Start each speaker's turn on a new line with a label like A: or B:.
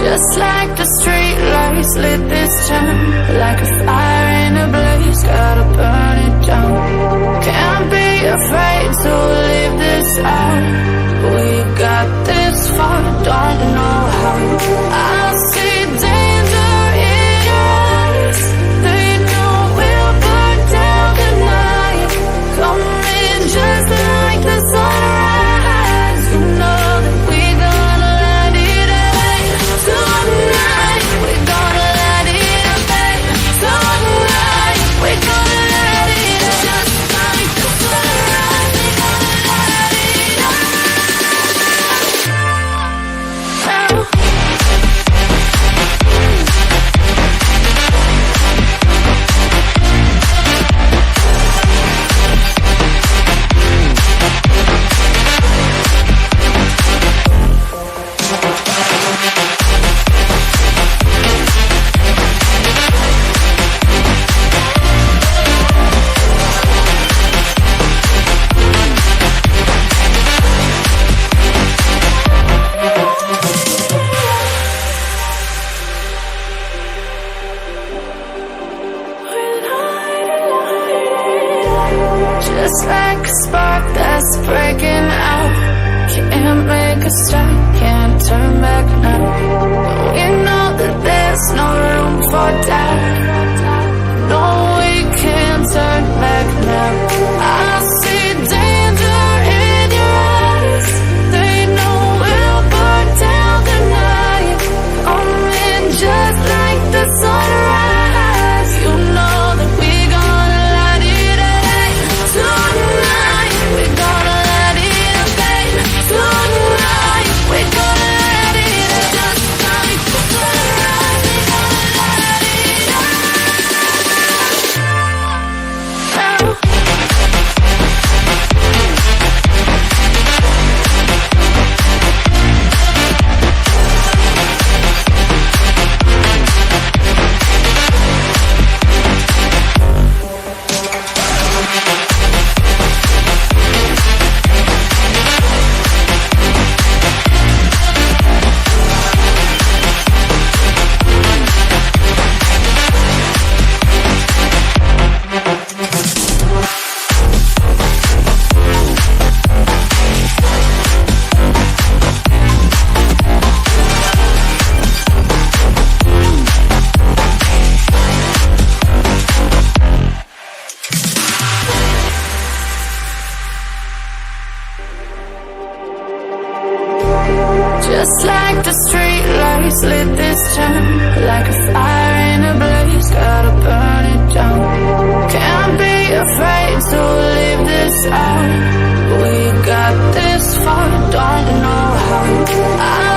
A: Just like the street lights lit this town, like a fire in a blaze, gotta burn it down. Can't be afraid to leave this out. We got this far, don't know how. I see danger in your eyes. They know we'll burn down the night. Coming just like the sunrise. You know that we're gonna light it up tonight. We're gonna light it up tonight. We're gonna light it up just like the sunrise. We're gonna light it up now. Just like a spark that's breaking out. Can't make a stop, can't turn back now. We know that there's no room for doubt. No, we can't turn back now. I see danger in your eyes. They know we'll burn down the night. Coming just like the sunrise. You know that we're gonna light it up tonight. We're gonna light it up tonight. We're gonna light it up just like the sunrise. We're gonna light it up now. Just like the street lights lit this town, like a fire in a blaze, gotta burn it down. Can't be afraid to leave this out. We got this far, don't know how.